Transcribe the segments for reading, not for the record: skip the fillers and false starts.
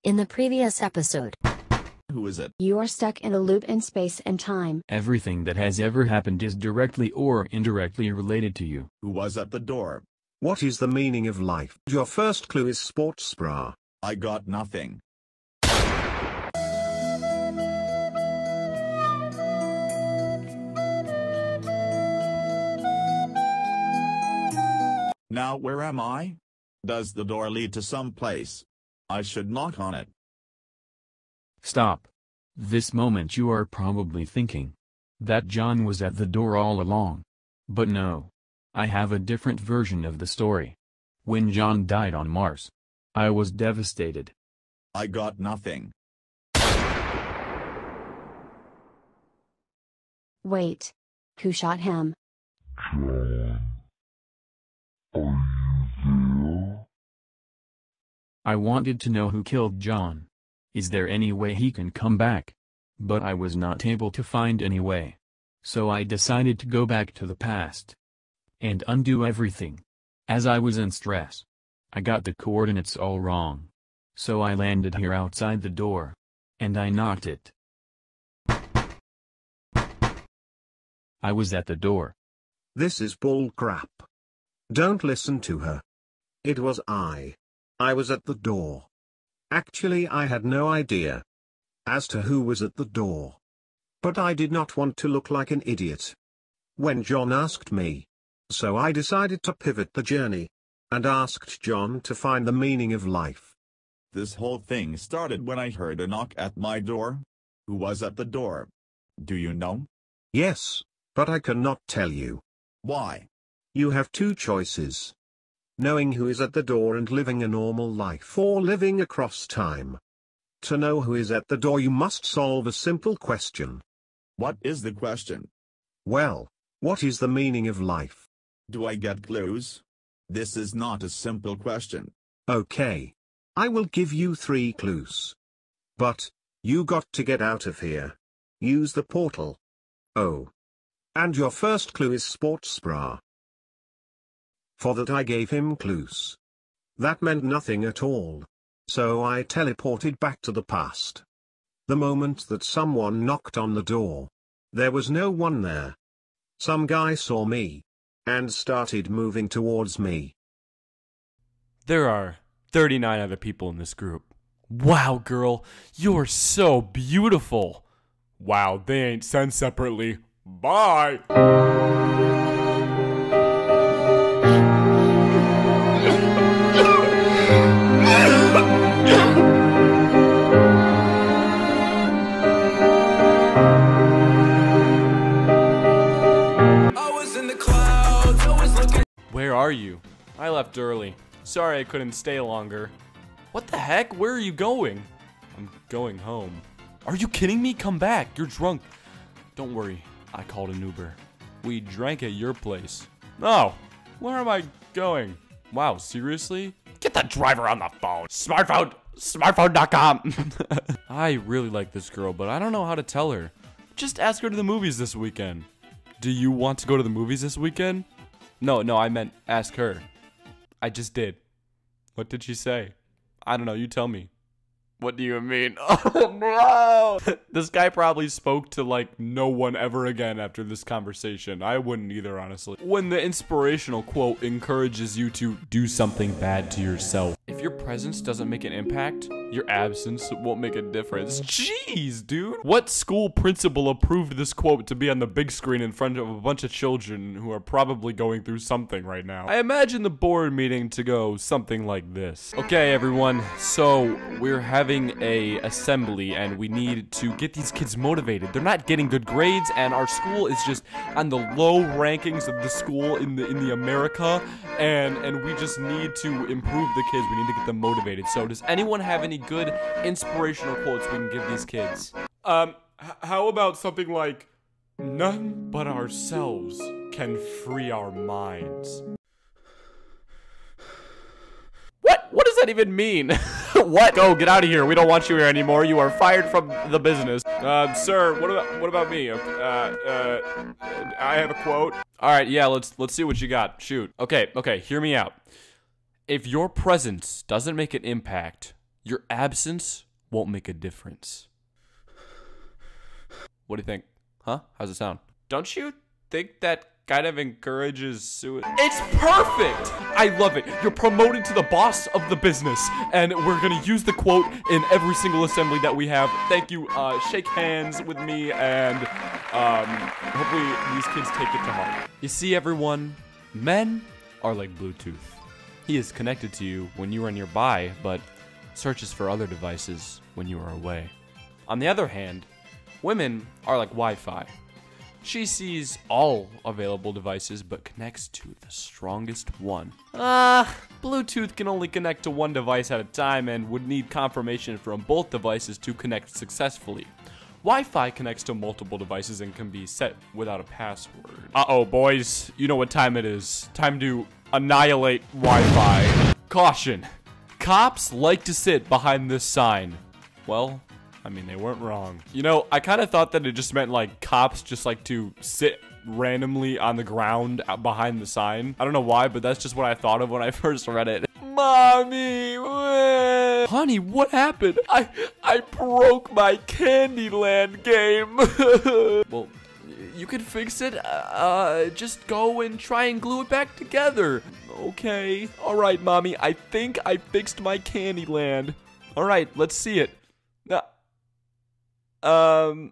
In the previous episode, Who is it? You are stuck in a loop in space and time. Everything that has ever happened is directly or indirectly related to you. Who was at the door? What is the meaning of life? Your first clue is sports bra. I got nothing. Now where am I? Does the door lead to some place? I should knock on it. Stop. This moment you are probably thinking that John was at the door all along. But no. I have a different version of the story. When John died on Mars, I was devastated. I got nothing. Wait. Who shot him? John, are you there? I wanted to know who killed John. Is there any way he can come back? But I was not able to find any way. So I decided to go back to the past and undo everything. As I was in stress, I got the coordinates all wrong. So I landed here outside the door, and I knocked it. I was at the door. This is bull crap. Don't listen to her. It was I. I was at the door. Actually, I had no idea as to who was at the door. But I did not want to look like an idiot when John asked me. So I decided to pivot the journey and asked John to find the meaning of life. This whole thing started when I heard a knock at my door. Who was at the door? Do you know? Yes, but I cannot tell you. Why? You have two choices. Knowing who is at the door and living a normal life, or living across time. To know who is at the door, you must solve a simple question. What is the question? Well, what is the meaning of life? Do I get clues? This is not a simple question. Okay. I will give you 3 clues. But you got to get out of here. Use the portal. Oh. And your first clue is sports bra. For that I gave him clues. That meant nothing at all. So I teleported back to the past. The moment that someone knocked on the door, there was no one there. Some guy saw me and started moving towards me. There are 39 other people in this group. Wow, girl, you're so beautiful. Wow, they ain't sent separately. Bye. Where are you? I left early. Sorry I couldn't stay longer. What the heck? Where are you going? I'm going home. Are you kidding me? Come back. You're drunk. Don't worry. I called an Uber. We drank at your place. No. Where am I going? Wow, seriously? Get the driver on the phone. Smartphone.com. I really like this girl, but I don't know how to tell her. Just ask her to the movies this weekend. Do you want to go to the movies this weekend? No, I meant ask her. I just did. What did she say? I don't know, you tell me. What do you mean? Oh no! This guy probably spoke to like no one ever again after this conversation. I wouldn't either, honestly. When the inspirational quote encourages you to do something bad to yourself. If your presence doesn't make an impact, your absence won't make a difference. Jeez, dude. What school principal approved this quote to be on the big screen in front of a bunch of children who are probably going through something right now? I imagine the board meeting to go something like this. Okay, everyone. So we're having a assembly and we need to get these kids motivated. They're not getting good grades and our school is just on the low rankings of the school in the America and we just need to improve the kids. We need to get them motivated. So does anyone have any good inspirational quotes we can give these kids? How about something like, none but ourselves can free our minds. What does that even mean? What? Go, get out of here. We don't want you here anymore. You are fired from the business. Sir, what about me? I have a quote. All right, yeah, let's see what you got. Shoot. Okay, hear me out. If your presence doesn't make an impact, Your absence won't make a difference. What do you think? Huh? How's it sound? Don't you think that kind of encourages suicide? It's perfect! I love it. You're promoted to the boss of the business, and we're gonna use the quote in every single assembly that we have. Thank you. Shake hands with me, and hopefully these kids take it to heart. You see, everyone, men are like Bluetooth. He is connected to you when you are nearby, but searches for other devices when you are away. On the other hand, women are like Wi-Fi. She sees all available devices but connects to the strongest one. Bluetooth can only connect to one device at a time and would need confirmation from both devices to connect successfully. Wi-Fi connects to multiple devices and can be set without a password. Uh-oh, boys. You know what time it is. Time to annihilate Wi-Fi. Caution. Cops like to sit behind this sign. Well, I mean, they weren't wrong. You know, I kind of thought that it just meant, like, cops just like to sit randomly on the ground behind the sign. I don't know why, but that's just what I thought of when I first read it. Mommy! Honey, what happened? I broke my Candyland game. Well, you can fix it. Just go and try and glue it back together. Okay. All right, Mommy. I think I fixed my Candyland. All right, let's see it. I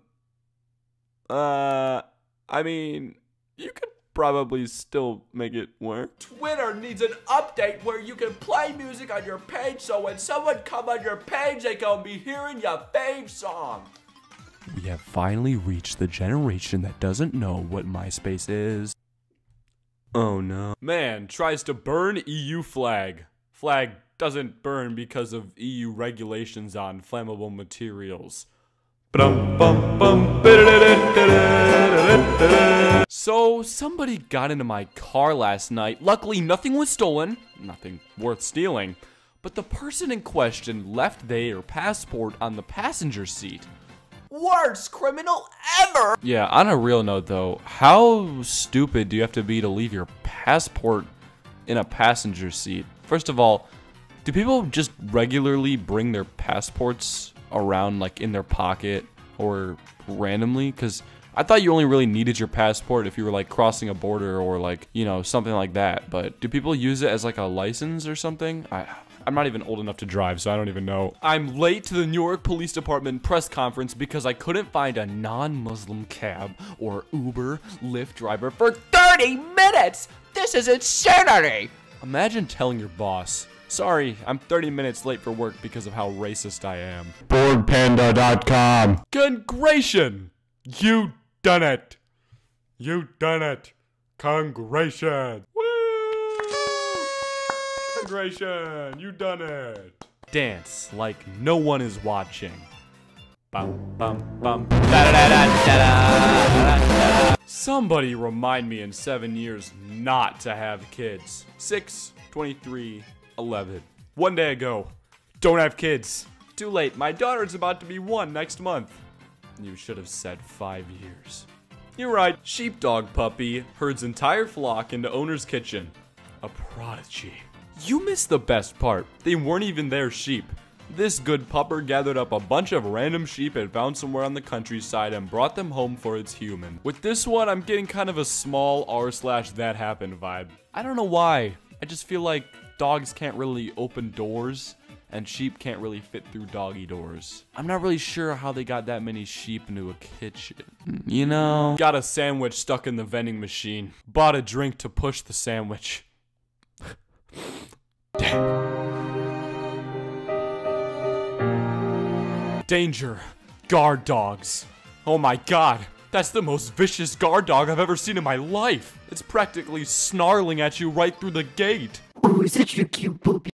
mean, you could probably still make it work. Twitter needs an update where you can play music on your page, so when someone come on your page, they can be hearing your fave song. We have finally reached the generation that doesn't know what MySpace is. Oh no. Man tries to burn EU flag. Flag doesn't burn because of EU regulations on flammable materials. So, somebody got into my car last night. Luckily, nothing was stolen. Nothing worth stealing. But the person in question left their passport on the passenger seat. Worst criminal ever! Yeah, on a real note though, how stupid do you have to be to leave your passport in a passenger seat? First of all, do people just regularly bring their passports around like in their pocket or randomly? Because I thought you only really needed your passport if you were like crossing a border or like, you know, something like that. But do people use it as like a license or something? I'm not even old enough to drive, so I don't even know. I'm late to the Newark Police Department press conference because I couldn't find a non-Muslim cab or Uber Lyft driver for 30 minutes! This is insanity! Imagine telling your boss, sorry, I'm 30 minutes late for work because of how racist I am. BoredPanda.com. Congration! You done it! You done it! Congration! Woo! Congration! You done it! Dance like no one is watching. Bum, bum, bum. Da, da, da, da, da, da, da. Somebody remind me in 7 years not to have kids. 6, 23, 11. 1 day ago. Don't have kids. Too late. My daughter's about to be 1 next month. You should have said 5 years. You're right. Sheepdog puppy herds entire flock into owner's kitchen. A prodigy. You missed the best part. They weren't even their sheep. This good pupper gathered up a bunch of random sheep it found somewhere on the countryside and brought them home for its human. With this one, I'm getting kind of a small r/that happened vibe. I don't know why. I just feel like dogs can't really open doors and sheep can't really fit through doggy doors. I'm not really sure how they got that many sheep into a kitchen. You know? Got a sandwich stuck in the vending machine. Bought a drink to push the sandwich. Danger. Guard dogs. Oh my god. That's the most vicious guard dog I've ever seen in my life. It's practically snarling at you right through the gate. Oh, such a cute puppy.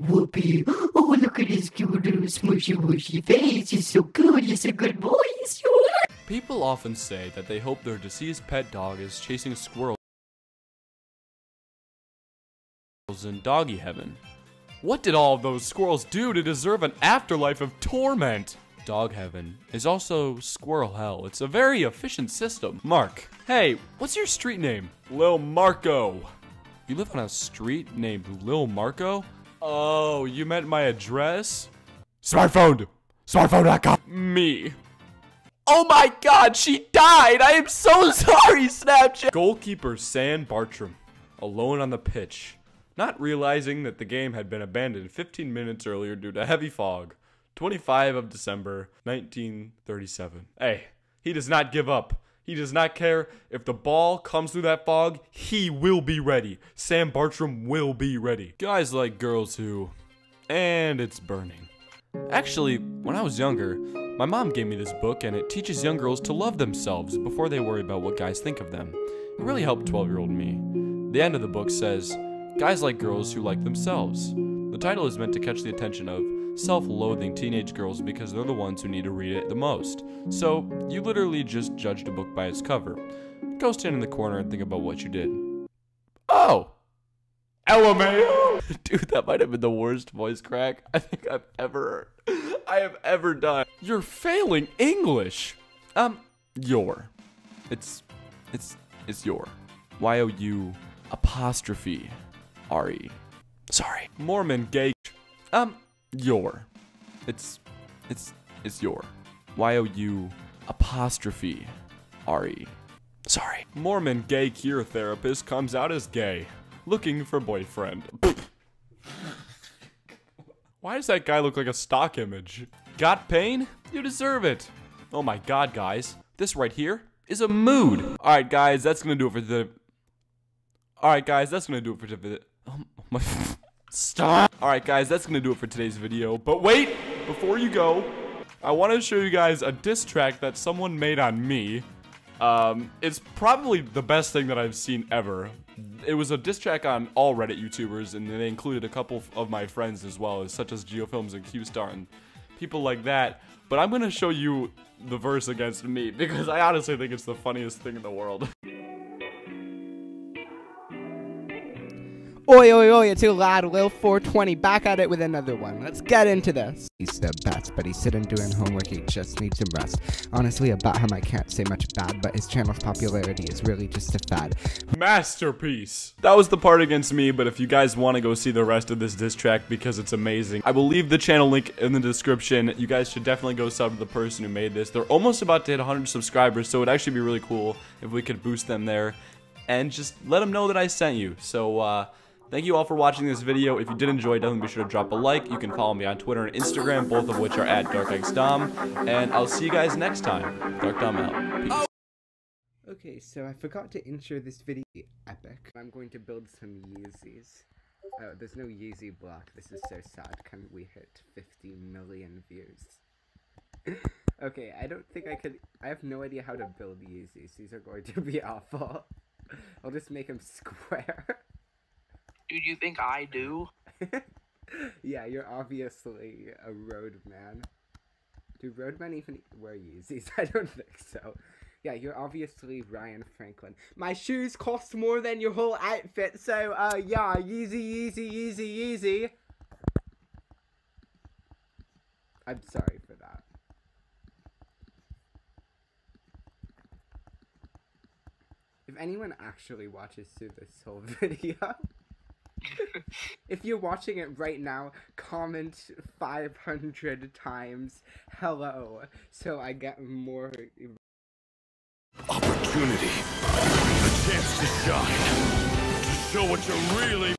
Whoopee. Oh, look at his cute little smushy mushy face. He's so good. He's a good boy. He's so good. People often say that they hope their deceased pet dog is chasing squirrels in doggy heaven. What did all of those squirrels do to deserve an afterlife of torment? dog heaven is also squirrel hell. It's a very efficient system. Mark, hey, what's your street name? Lil Marco. You live on a street named Lil Marco? Oh, you meant my address? Smartphone! Smartphone.com! Me. Oh my god, she died! I am so sorry, Snapchat! Goalkeeper Sam Bartram, alone on the pitch, not realizing that the game had been abandoned 15 minutes earlier due to heavy fog. 25 of December, 1937. Hey, he does not give up. He does not care if the ball comes through that fog, he will be ready. Sam Bartram will be ready. Guys like girls who... And it's burning. Actually, when I was younger, my mom gave me this book and it teaches young girls to love themselves before they worry about what guys think of them. It really helped 12-year-old me. The end of the book says, guys like girls who like themselves. The title is meant to catch the attention of self-loathing teenage girls because they're the ones who need to read it the most. So, you literally just judged a book by its cover. Go stand in the corner and think about what you did. Oh! LMAO! Dude, that might have been the worst voice crack I think I have ever done. You're failing English! Your. It's your. Y-O-U apostrophe R-E. Sorry. Mormon gay. Your. It's your. Y-O-U apostrophe R-E. Sorry. Mormon gay cure therapist comes out as gay. Looking for boyfriend. Why does that guy look like a stock image? Got pain? You deserve it. Oh my god, guys. This right here is a mood. Alright, guys, that's gonna do it for the... Alright, guys, that's gonna do it for the... Oh my... Stop! Alright, guys, that's gonna do it for today's video. But wait! Before you go, I want to show you guys a diss track that someone made on me. It's probably the best thing that I've seen ever. It was a diss track on all Reddit YouTubers, and they included a couple of my friends as well, such as Geofilms and QStar and people like that. But I'm gonna show you the verse against me because I honestly think it's the funniest thing in the world. Oi, oi, oi, it's too loud, Lil 420, back at it with another one. Let's get into this. He's the best, but he's sitting doing homework, he just needs some rest. Honestly, about him I can't say much bad, but his channel's popularity is really just a fad. Masterpiece. That was the part against me, but if you guys want to go see the rest of this diss track because it's amazing, I will leave the channel link in the description. You guys should definitely go sub to the person who made this. They're almost about to hit 100 subscribers, so it'd actually be really cool if we could boost them there. And just let them know that I sent you. So, thank you all for watching this video. If you did enjoy, definitely be sure to drop a like. You can follow me on Twitter and Instagram, both of which are at DarkEggsDom. And I'll see you guys next time. DarkDom out. Peace. Okay, so I forgot to intro this video. Epic. I'm going to build some Yeezys. Oh, there's no Yeezy block. This is so sad. Can we hit 50 million views? Okay, I don't think I could. I have no idea how to build Yeezys. These are going to be awful. I'll just make them square. Dude, you think I do? Yeah, you're obviously a roadman. Do roadmen even wear Yeezys? I don't think so. Yeah, you're obviously Ryan Franklin. My shoes cost more than your whole outfit, so, yeah, Yeezy, Yeezy, Yeezy, Yeezy. I'm sorry for that. If anyone actually watches through this whole video... If you're watching it right now, comment 500 times hello so I get more Opportunity. A chance to shine. To show what you're really...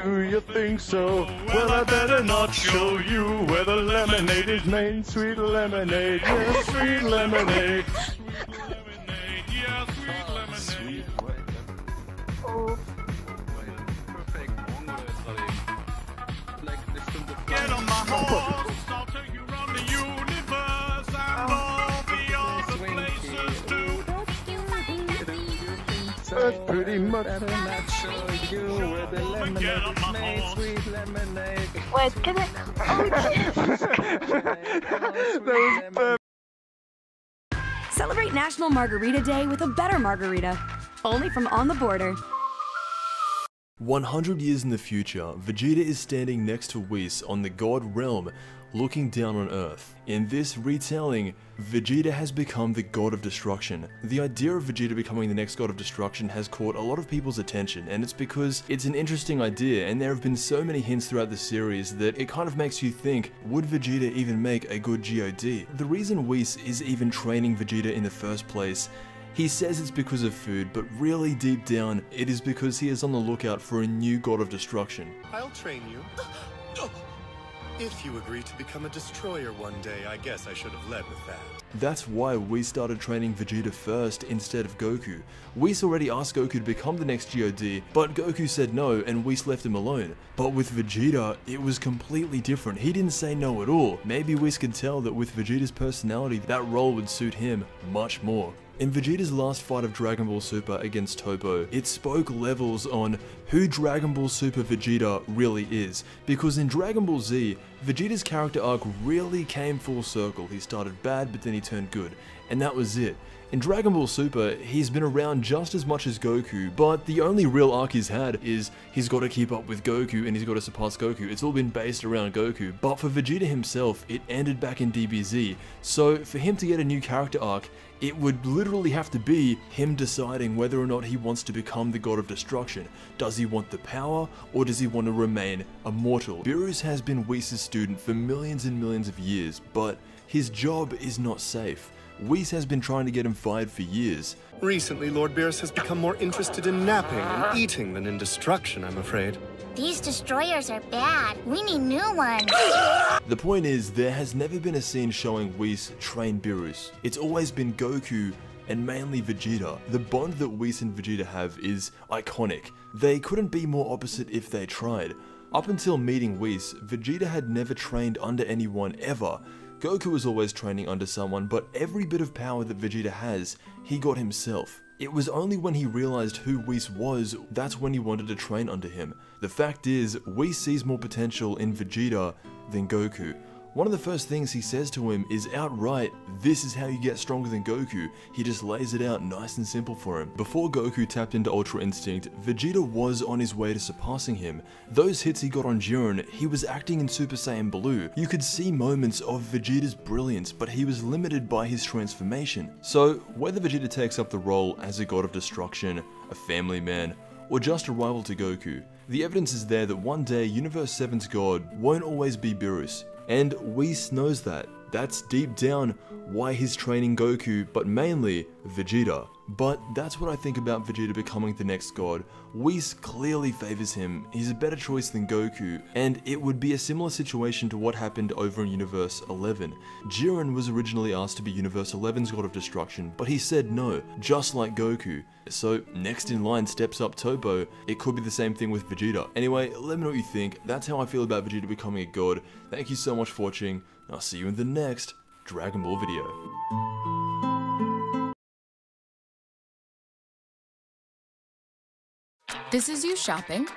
Do you think so? Well, I better not show you where the lemonade is made. Sweet lemonade, yeah, sweet lemonade. Get on my horse, I'll take you around the universe and all the other places too. That's pretty much. Wait, can I? Oh, Celebrate National Margarita Day with a better margarita. Only from On the Border. 100 years in the future, Vegeta is standing next to Whis on the God Realm, looking down on Earth. In this retelling, Vegeta has become the God of Destruction. The idea of Vegeta becoming the next God of Destruction has caught a lot of people's attention, and it's because it's an interesting idea, and there have been so many hints throughout the series that it kind of makes you think, would Vegeta even make a good GOD? The reason Whis is even training Vegeta in the first place, he says it's because of food, but really deep down, it is because he is on the lookout for a new God of Destruction. I'll train you. If you agree to become a destroyer one day, I guess I should have led with that. That's why we started training Vegeta first instead of Goku. Whis already asked Goku to become the next GOD, but Goku said no and Whis left him alone. But with Vegeta, it was completely different. He didn't say no at all. Maybe Whis could tell that with Vegeta's personality, that role would suit him much more. In Vegeta's last fight of Dragon Ball Super against Toppo, it spoke levels on who Dragon Ball Super Vegeta really is, because in Dragon Ball Z, Vegeta's character arc really came full circle. He started bad, but then he turned good, and that was it. In Dragon Ball Super, he's been around just as much as Goku, but the only real arc he's had is he's got to keep up with Goku and he's got to surpass Goku. It's all been based around Goku, but for Vegeta himself, it ended back in DBZ, so for him to get a new character arc, it would literally have to be him deciding whether or not he wants to become the God of Destruction. Does he want the power, or does he want to remain immortal? Beerus has been Whis' student for millions and millions of years, but his job is not safe. Whis has been trying to get him fired for years. Recently, Lord Beerus has become more interested in napping and eating than in destruction, I'm afraid. These destroyers are bad. We need new ones. The point is, there has never been a scene showing Whis train Beerus. It's always been Goku and mainly Vegeta. The bond that Whis and Vegeta have is iconic. They couldn't be more opposite if they tried. Up until meeting Whis, Vegeta had never trained under anyone ever. Goku was always training under someone, but every bit of power that Vegeta has, he got himself. It was only when he realized who Whis was, that's when he wanted to train under him. The fact is, Whis sees more potential in Vegeta than Goku. One of the first things he says to him is outright, this is how you get stronger than Goku. He just lays it out nice and simple for him. Before Goku tapped into Ultra Instinct, Vegeta was on his way to surpassing him. Those hits he got on Jiren, he was acting in Super Saiyan Blue. You could see moments of Vegeta's brilliance, but he was limited by his transformation. So, whether Vegeta takes up the role as a God of Destruction, a family man, or just a rival to Goku, the evidence is there that one day Universe 7's God won't always be Beerus. And Whis knows that. That's deep down why he's training Goku, but mainly Vegeta. But that's what I think about Vegeta becoming the next god. Whis clearly favors him, he's a better choice than Goku, and it would be a similar situation to what happened over in Universe 11. Jiren was originally asked to be Universe 11's God of Destruction, but he said no, just like Goku. So next in line steps up Toppo. It could be the same thing with Vegeta. Anyway, let me know what you think. That's how I feel about Vegeta becoming a god. Thank you so much for watching. I'll see you in the next Dragon Ball video. This is you shopping,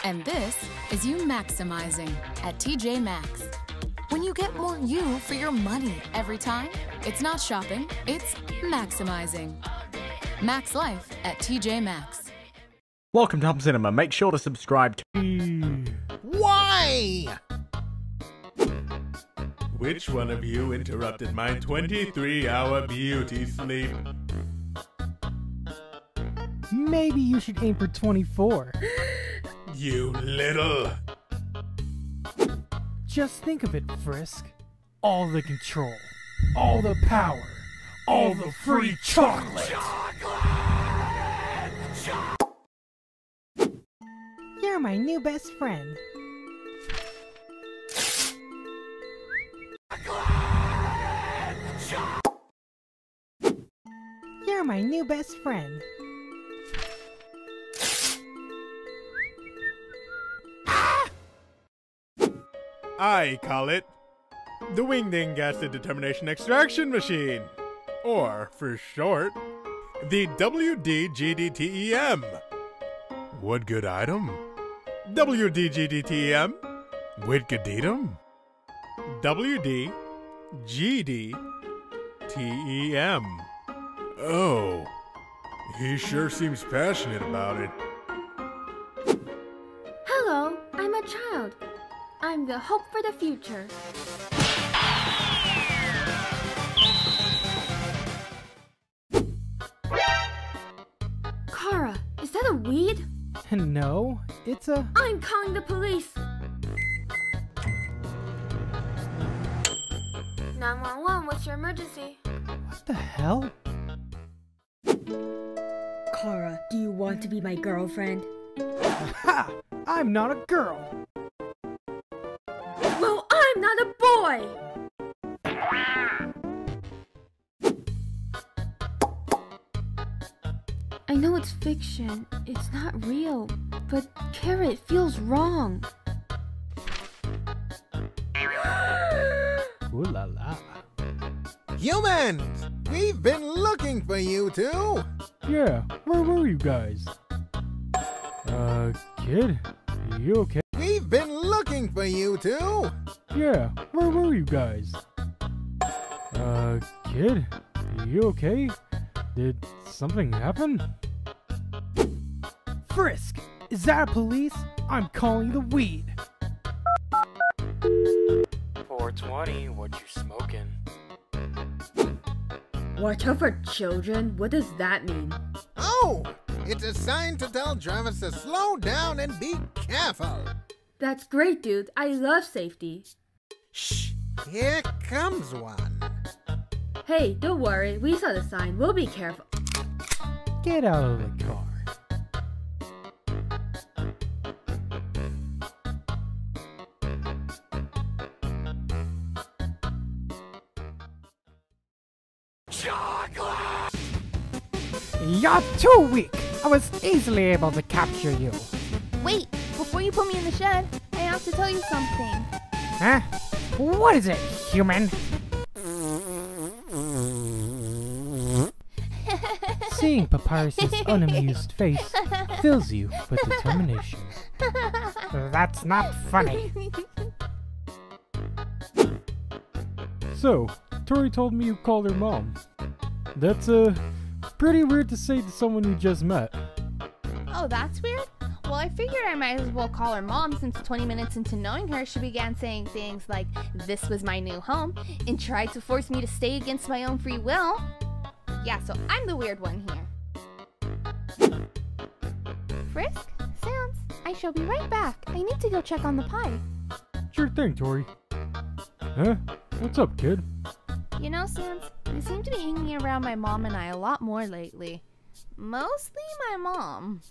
and this is you maximizing at TJ Maxx. When you get more you for your money every time, it's not shopping, it's maximizing. Max life at TJ Maxx. Welcome to Home Cinema. Make sure to subscribe to... Why? Which one of you interrupted my 23-hour beauty sleep? Maybe you should aim for 24. You little... Just think of it, Frisk. All the control, all the power, all the free chocolate! You're my new best friend. You're my new best friend. I call it the Wingding Acid Determination Extraction Machine, or for short, the WDGDTEM. What good item? WDGDTEM. What good item? WDGDTEM. Oh, he sure seems passionate about it. Hello, I'm a child. I'm the hope for the future. Kara, is that a weed? No, it's a... I'm calling the police! 911, what's your emergency? What the hell? Kara, do you want to be my girlfriend? Ha! I'm not a girl! Well, I'm not a boy! I know it's fiction, it's not real, but Kara, it feels wrong. Ooh la la. Humans! We've been looking for you two! Yeah, where were you guys? Kid? You okay? We've been looking for you two! Yeah, where were you guys? Kid? You okay? Did something happen? Frisk! Is that a police? I'm calling the weed! 420, what you smoking? Watch out for children? What does that mean? Oh! It's a sign to tell Travis to slow down and be careful! That's great, dude. I love safety. Shh! Here comes one! Hey, don't worry. We saw the sign. We'll be careful. Get out of the car. You're too weak! I was easily able to capture you. Wait, before you put me in the shed, I have to tell you something. Huh? What is it, human? Seeing Papyrus's unamused face fills you with determination. That's not funny. So, Tori told me you called her mom. That's, pretty weird to say to someone you just met. Oh, that's weird? Well, I figured I might as well call her mom since 20 minutes into knowing her, she began saying things like, "This was my new home," and tried to force me to stay against my own free will. Yeah, so I'm the weird one here. Frisk? Sans? I shall be right back. I need to go check on the pie. Sure thing, Tori. Huh? What's up, kid? You know, Sans, you seem to be hanging around my mom and I a lot more lately. Mostly my mom.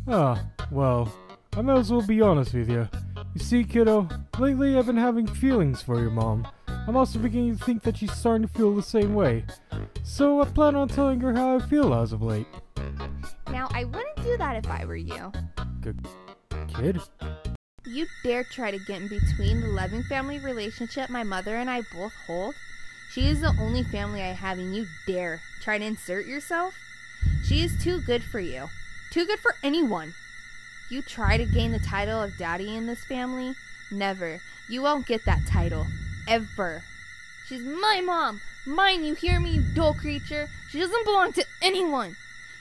Ah, well, I might as well be honest with you. You see, kiddo, lately I've been having feelings for your mom. I'm also beginning to think that she's starting to feel the same way. So I plan on telling her how I feel as of late. Now, I wouldn't do that if I were you. Good kid? You dare try to get in between the loving family relationship my mother and I both hold? She is the only family I have, and you dare try to insert yourself? She is too good for you. Too good for anyone. You try to gain the title of daddy in this family? Never. You won't get that title. Ever. She's my mom. Mine, you hear me, you dull creature? She doesn't belong to anyone.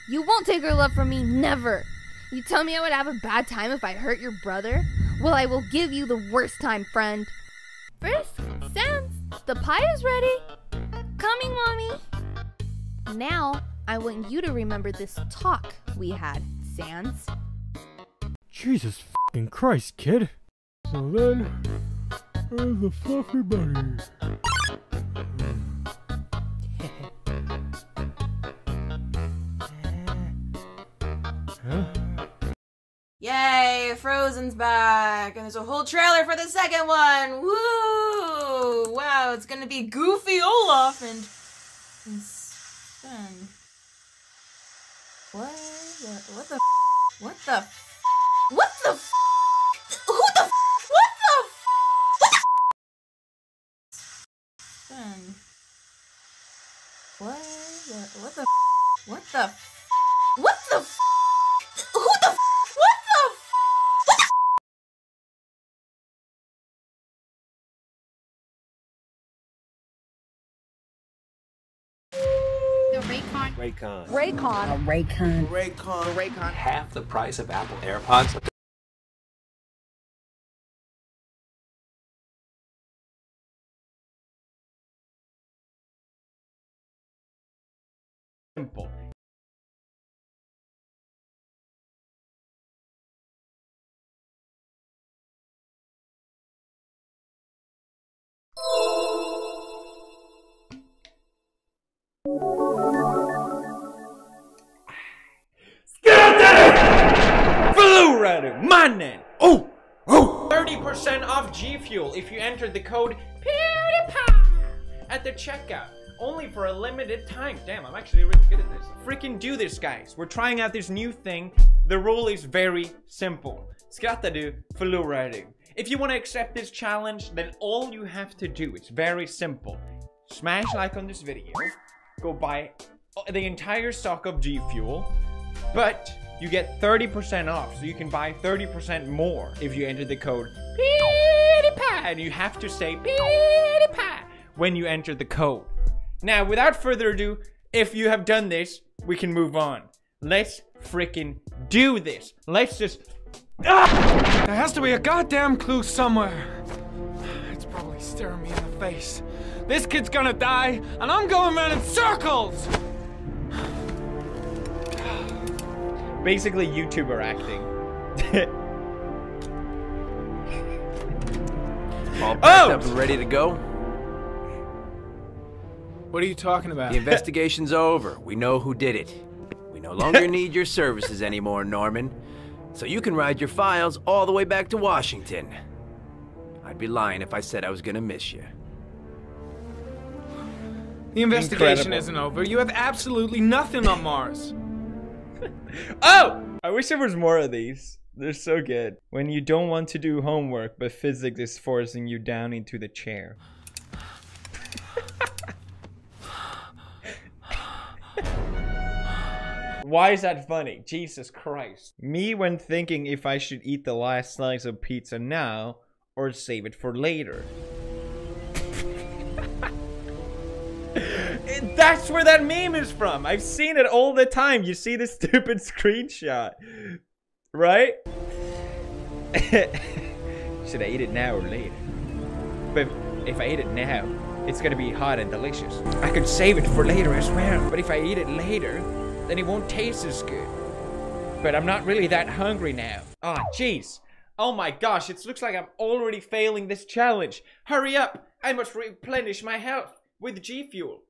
You won't take her love from me. Never. You tell me I would have a bad time if I hurt your brother? Well, I will give you the worst time, friend. Frisk, Sans, the pie is ready. Coming, Mommy. Now, I want you to remember this talk we had, Sans. Jesus fucking Christ, kid. So then, where's the fluffy bunny? Huh? Yay, Frozen's back, and there's a whole trailer for the second one. Woo! Wow, it's gonna be Goofy Olaf and Sven. What the who the what the Sven. What the who the Raycon. Half the price of Apple AirPods. Simple. Blue Rider, my name. Oh, 30% off G Fuel if you enter the code PewDiePie at the checkout. Only for a limited time. Damn, I'm actually really good at this. Freaking do this, guys. We're trying out this new thing. The rule is very simple. Skrattadu förlorare. If you want to accept this challenge, then all you have to do is very simple. Smash like on this video. Go buy the entire stock of G Fuel. But you get 30% off, so you can buy 30% more if you enter the code PewDiePie. And you have to say PewDiePie when you enter the code. Now, without further ado, if you have done this, we can move on. Let's freaking do this. Let's just... Ah! There has to be a goddamn clue somewhere. It's probably staring me in the face. This kid's gonna die, and I'm going around in circles! Basically, YouTuber acting. All packed up and ready to go? What are you talking about? The investigation's over. We know who did it. We no longer need your services anymore, Norman. So you can ride your files all the way back to Washington. I'd be lying if I said I was gonna miss you. The investigation isn't over. You have absolutely nothing on Mars. Oh! I wish there was more of these. They're so good. When you don't want to do homework, but physics is forcing you down into the chair. Why is that funny? Jesus Christ. Me when thinking if I should eat the last slice of pizza now or save it for later. That's where that meme is from. I've seen it all the time. You see the stupid screenshot. Right? Should I eat it now or later? But if I eat it now, it's gonna be hot and delicious. I could save it for later as well. But if I eat it later, then it won't taste as good. But I'm not really that hungry now. Ah, jeez. Oh my gosh, it looks like I'm already failing this challenge. Hurry up! I must replenish my health with G Fuel.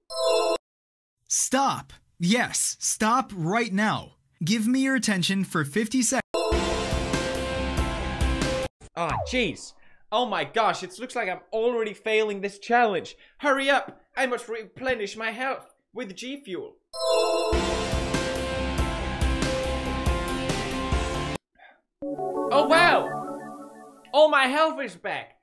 Stop! Yes, stop right now. Give me your attention for 50 seconds. Ah, jeez. Oh my gosh, it looks like I'm already failing this challenge. Hurry up! I must replenish my health with G Fuel. Oh wow! All my health is back.